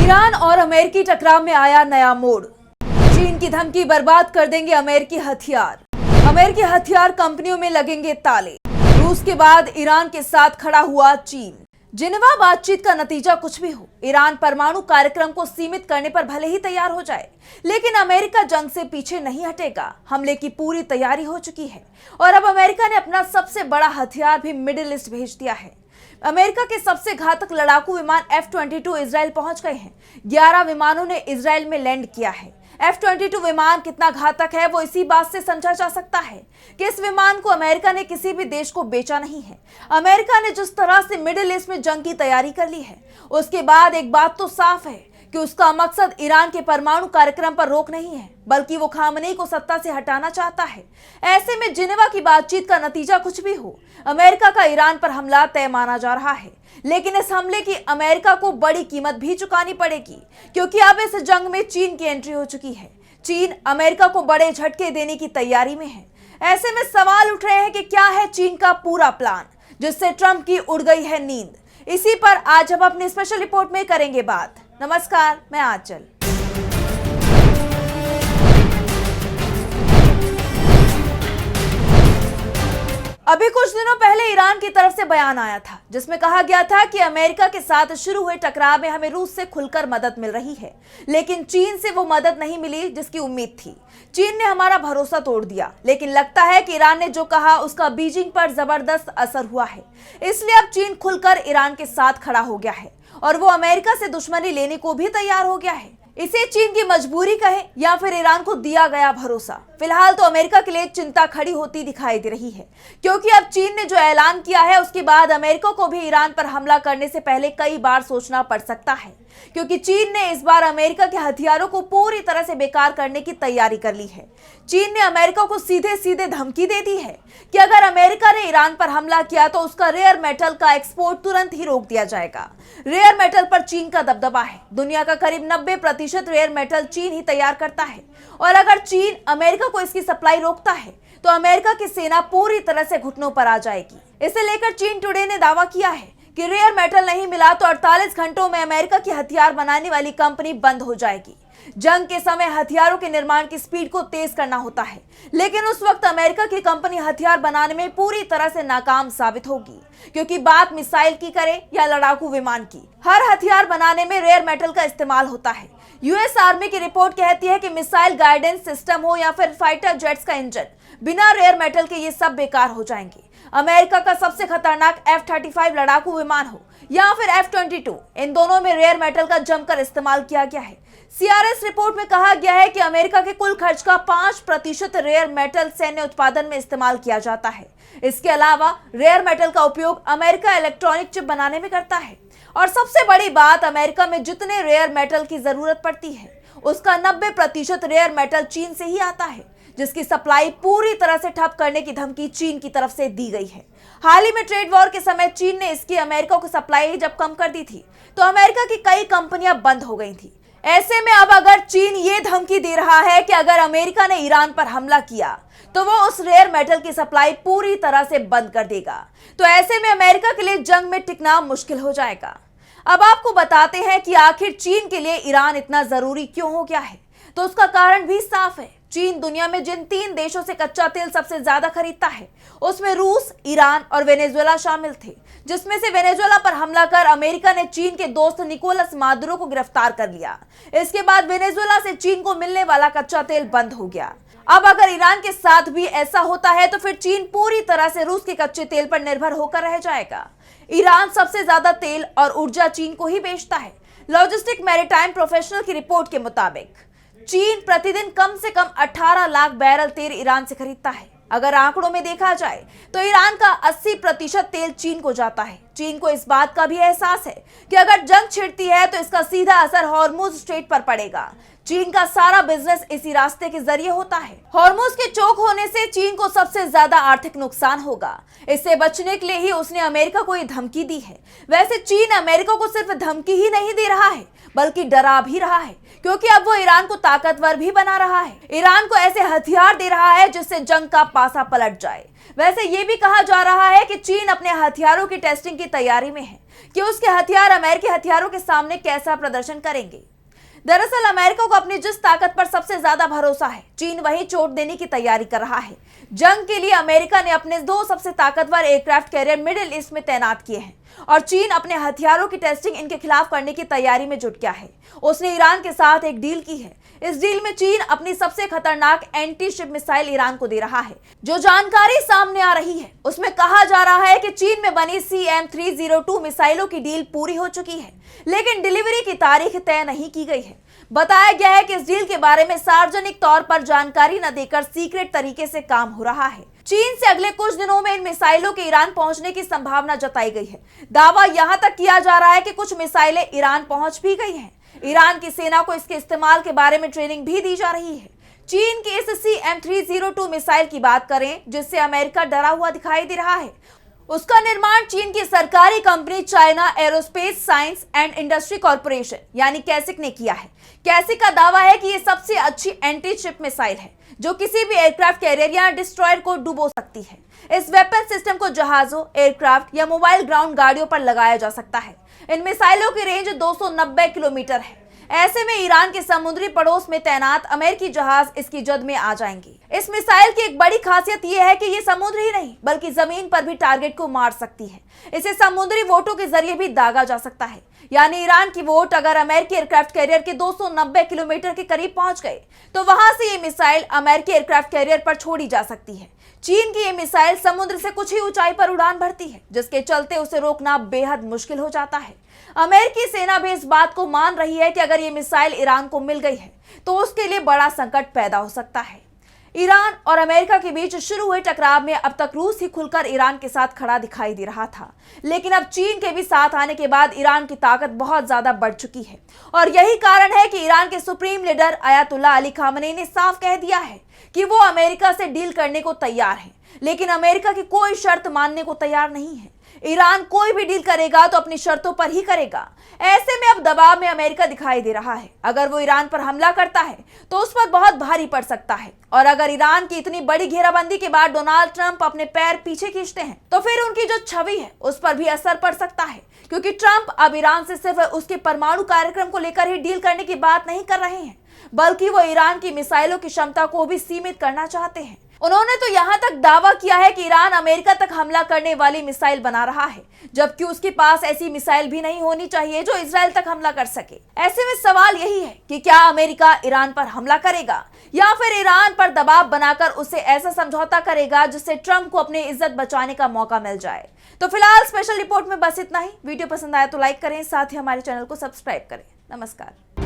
Iran और अमेरिकी टकराव में आया नया मोड़। चीन की धमकी, बर्बाद कर देंगे अमेरिकी हथियार। अमेरिकी हथियार कंपनियों में लगेंगे ताले। रूस के बाद ईरान के साथ खड़ा हुआ चीन। जिनेवा बातचीत का नतीजा कुछ भी हो, ईरान परमाणु कार्यक्रम को सीमित करने पर भले ही तैयार हो जाए, लेकिन अमेरिका जंग से पीछे नहीं हटेगा। हमले की पूरी तैयारी हो चुकी है और अब अमेरिका ने अपना सबसे बड़ा हथियार भी मिडिल ईस्ट भेज दिया है। अमेरिका के सबसे घातक लड़ाकू विमान F-22 इजराइल पहुंच गए हैं। 11 विमानों ने इजराइल में लैंड किया है। F-22 विमान कितना घातक है वो इसी बात से समझा जा सकता है कि इस विमान को अमेरिका ने किसी भी देश को बेचा नहीं है। अमेरिका ने जिस तरह से मिडिल ईस्ट में जंग की तैयारी कर ली है, उसके बाद एक बात तो साफ है कि उसका मकसद ईरान के परमाणु कार्यक्रम पर रोक नहीं है, बल्कि वो खामनेई को सत्ता से हटाना चाहता है। ऐसे में जिनेवा की बातचीत का नतीजा कुछ भी हो, अमेरिका का ईरान पर हमला तय माना जा रहा है। लेकिन इस हमले की अमेरिका को बड़ी कीमत भी चुकानी पड़ेगी, क्योंकि अब इस जंग में चीन की एंट्री हो चुकी है। चीन अमेरिका को बड़े झटके देने की तैयारी में है। ऐसे में सवाल उठ रहे हैं कि क्या है चीन का पूरा प्लान, जिससे ट्रंप की उड़ गई है नींद। इसी पर आज हम अपनी स्पेशल रिपोर्ट में करेंगे बात। नमस्कार, मैं आंचल। अभी कुछ दिनों पहले ईरान की तरफ से बयान आया था, जिसमें कहा गया था कि अमेरिका के साथ शुरू हुए टकराव में हमें रूस से खुलकर मदद मिल रही है, लेकिन चीन से वो मदद नहीं मिली जिसकी उम्मीद थी। चीन ने हमारा भरोसा तोड़ दिया, लेकिन लगता है कि ईरान ने जो कहा उसका बीजिंग पर जबरदस्त असर हुआ है। इसलिए अब चीन खुलकर ईरान के साथ खड़ा हो गया है और वो अमेरिका से दुश्मनी लेने को भी तैयार हो गया है। इसे चीन की मजबूरी कहें या फिर ईरान को दिया गया भरोसा, फिलहाल तो अमेरिका के लिए चिंता खड़ी होती दिखाई दे रही है, क्योंकि अब चीन ने जो ऐलान किया है उसके बाद अमेरिका को भी ईरान पर हमला करने से पहले कई बार सोचना पड़ सकता है, क्योंकि चीन ने इस बार अमेरिका के हथियारों को पूरी तरह से बेकार करने की तैयारी कर ली है। चीन ने अमेरिका को सीधे सीधे धमकी दे दी है कि अगर अमेरिका ने ईरान पर हमला किया तो उसका रेयर मेटल का एक्सपोर्ट तुरंत ही रोक दिया जाएगा। रेयर मेटल पर चीन का दबदबा है। दुनिया का करीब 90% रेयर मेटल चीन ही तैयार करता है और अगर चीन अमेरिका को इसकी सप्लाई रोकता है तो अमेरिका की सेना पूरी तरह से घुटनों पर आ जाएगी। इसे लेकर चीन टुडे ने दावा किया है कि रेयर मेटल नहीं मिला तो 48 घंटों में अमेरिका की हथियार बनाने वाली कंपनी बंद हो जाएगी। जंग के समय हथियारों के निर्माण की स्पीड को तेज करना होता है, लेकिन उस वक्त अमेरिका की कंपनी हथियार बनाने में पूरी तरह से नाकाम साबित होगी, क्योंकि बात मिसाइल की करे या लड़ाकू विमान की, हर हथियार बनाने में रेयर मेटल का इस्तेमाल होता है। यूएस आर्मी की रिपोर्ट कहती है कि मिसाइल गाइडेंस सिस्टम हो या फिर फाइटर जेट्स का इंजन, बिना रेयर मेटल के ये सब बेकार हो जाएंगे। अमेरिका का सबसे खतरनाक F-35 लड़ाकू विमान हो या फिर F-22, इन दोनों में रेयर मेटल का जमकर इस्तेमाल किया गया है। CRS रिपोर्ट में कहा गया है कि अमेरिका के कुल खर्च का 5% रेयर मेटल सैन्य उत्पादन में इस्तेमाल किया जाता है। इसके अलावा रेयर मेटल का उपयोग अमेरिका इलेक्ट्रॉनिक चिप बनाने में करता है और सबसे बड़ी बात, अमेरिका में जितने रेयर मेटल की जरूरत पड़ती है उसका 90% रेयर मेटल चीन से ही आता है, जिसकी सप्लाई पूरी तरह से ठप करने की धमकी चीन की तरफ से दी गई है। हाल ही में ट्रेड वॉर के समय चीन ने इसकी अमेरिका को सप्लाई जब कम कर दी थी तो अमेरिका की कई कंपनियां बंद हो गई थी। ऐसे में अब अगर चीन ये धमकी दे रहा है कि अगर अमेरिका ने ईरान पर हमला किया तो वो उस रेयर मेटल की सप्लाई पूरी तरह से बंद कर देगा, तो ऐसे में अमेरिका के लिए जंग में टिकना मुश्किल हो जाएगा। अब आपको बताते हैं कि आखिर चीन के लिए ईरान इतना जरूरी क्यों हो गया है। तो उसका कारण भी साफ है। चीन दुनिया में जिन 3 देशों से कच्चा तेल सबसे ज्यादा खरीदता है, उसमें रूस, ईरान और वेनेजुएला शामिल थे, जिसमें से वेनेजुएला पर हमला कर अमेरिका ने चीन के दोस्त निकोलस मादुरो को गिरफ्तार कर लिया। इसके बाद वेनेजुएला से चीन को मिलने वाला कच्चा तेल बंद हो गया। अब अगर ईरान के साथ भी ऐसा होता है तो फिर चीन पूरी तरह से रूस के कच्चे तेल पर निर्भर होकर रह जाएगा। ईरान सबसे ज्यादा तेल और ऊर्जा चीन को ही बेचता है। लॉजिस्टिक मैरीटाइम प्रोफेशनल की रिपोर्ट के मुताबिक चीन प्रतिदिन कम से कम 18 लाख बैरल तेल ईरान से खरीदता है। अगर आंकड़ों में देखा जाए तो ईरान का 80% तेल चीन को जाता है। चीन को इस बात का भी एहसास है कि अगर जंग छिड़ती है तो इसका सीधा असर हॉर्मुज स्ट्रेट पर पड़ेगा। चीन का सारा बिजनेस इसी रास्ते के जरिए होता है। हॉर्मुज के चोक होने से चीन को सबसे ज्यादा आर्थिक नुकसान होगा। इससे बचने के लिए ही उसने अमेरिका को ये धमकी दी है। वैसे चीन अमेरिका को सिर्फ धमकी ही नहीं दे रहा है, बल्कि डरा भी रहा है, क्योंकि अब वो ईरान को ताकतवर भी बना रहा है। ईरान को ऐसे हथियार दे रहा है जिससे जंग का पासा पलट जाए। वैसे ये भी कहा जा रहा है कि चीन अपने हथियारों की टेस्टिंग की तैयारी में है कि उसके हथियार अमेरिकी हथियारों के सामने कैसा प्रदर्शन करेंगे। दरअसल अमेरिका को अपनी जिस ताकत पर सबसे ज्यादा भरोसा है, चीन वही चोट देने की तैयारी कर रहा है। जंग के लिए अमेरिका ने अपने 2 सबसे ताकतवर एयरक्राफ्ट कैरियर मिडिल ईस्ट में तैनात किए हैं और चीन अपने हथियारों की टेस्टिंग इनके खिलाफ करने की तैयारी में जुट गया है। उसने ईरान के साथ एक डील की है। इस डील में चीन अपनी सबसे खतरनाक एंटी शिप मिसाइल ईरान को दे रहा है। जो जानकारी सामने आ रही है उसमें कहा जा रहा है कि चीन में बनी CM-302 मिसाइलों की डील पूरी हो चुकी है, लेकिन डिलीवरी की तारीख तय नहीं की गई है। बताया गया है कि इस डील के बारे में सार्वजनिक तौर पर जानकारी न देकर सीक्रेट तरीके से काम हो रहा है। चीन से अगले कुछ दिनों में इन मिसाइलों के ईरान पहुंचने की संभावना जताई गई है। दावा यहां तक किया जा रहा है कि कुछ मिसाइलें ईरान पहुंच भी गई हैं। ईरान की सेना को इसके इस्तेमाल के बारे में ट्रेनिंग भी दी जा रही है। चीन की इस CM-302 मिसाइल की बात करें, जिससे अमेरिका डरा हुआ दिखाई दे रहा है, उसका निर्माण चीन की सरकारी company China aerospace science and industry corporation यानी कैसिक ने किया है। कैसिक का दावा है कि ये सबसे अच्छी एंटी शिप मिसाइल है जो किसी भी एयरक्राफ्ट कैरियर या डिस्ट्रॉयर को डुबो सकती है। इस वेपन सिस्टम को जहाजों, एयरक्राफ्ट या मोबाइल ग्राउंड गाड़ियों पर लगाया जा सकता है। इन मिसाइलों की रेंज 290 किलोमीटर है। ऐसे में ईरान के समुद्री पड़ोस में तैनात अमेरिकी जहाज इसकी जद में आ जाएंगे। इस मिसाइल की एक बड़ी खासियत यह है कि ये समुद्र ही नहीं बल्कि जमीन पर भी टारगेट को मार सकती है। इसे समुद्री वोटों के जरिए भी दागा जा सकता है, यानी ईरान की वोट अगर अमेरिकी एयरक्राफ्ट कैरियर के 290 किलोमीटर के करीब पहुंच गए तो वहां से ये मिसाइल अमेरिकी एयरक्राफ्ट कैरियर पर छोड़ी जा सकती है। चीन की ये मिसाइल समुद्र से कुछ ही ऊंचाई पर उड़ान भरती है, जिसके चलते उसे रोकना बेहद मुश्किल हो जाता है। अमेरिकी सेना भी इस बात को मान रही है कि अगर ये मिसाइल ईरान को मिल गई है तो उसके लिए बड़ा संकट पैदा हो सकता है। ईरान और अमेरिका के बीच शुरू हुए टकराव में अब तक रूस ही खुलकर ईरान के साथ खड़ा दिखाई दे रहा था, लेकिन अब चीन के भी साथ आने के बाद ईरान की ताकत बहुत ज्यादा बढ़ चुकी है और यही कारण है कि ईरान के supreme leader Ayatollah Ali Khamenei ने साफ कह दिया है कि वो अमेरिका से डील करने को तैयार है, लेकिन अमेरिका की कोई शर्त मानने को तैयार नहीं है। ईरान कोई भी डील करेगा तो अपनी शर्तों पर ही करेगा। ऐसे में अब दबाव में अमेरिका दिखाई दे रहा है। अगर वो ईरान पर हमला करता है तो उस पर बहुत भारी पड़ सकता है, और अगर ईरान की इतनी बड़ी घेराबंदी के बाद डोनाल्ड ट्रंप अपने पैर पीछे खींचते हैं तो फिर उनकी जो छवि है उस पर भी असर पड़ सकता है, क्योंकि ट्रंप अब ईरान से सिर्फ उसके परमाणु कार्यक्रम को लेकर ही डील करने की बात नहीं कर रहे हैं, बल्कि वो ईरान की मिसाइलों की क्षमता को भी सीमित करना चाहते हैं। उन्होंने तो यहां तक दावा किया है कि ईरान अमेरिका तक हमला करने वाली मिसाइल बना रहा है, जबकि उसके पास ऐसी मिसाइल भी नहीं होनी चाहिए जो इजराइल तक हमला कर सके। ऐसे में सवाल यही है कि क्या अमेरिका ईरान पर हमला करेगा या फिर ईरान पर दबाव बनाकर उससे ऐसा समझौता करेगा जिससे ट्रंप को अपनी इज्जत बचाने का मौका मिल जाए। तो फिलहाल स्पेशल रिपोर्ट में बस इतना ही। वीडियो पसंद आया तो लाइक करें, साथ ही हमारे चैनल को सब्सक्राइब करें। नमस्कार।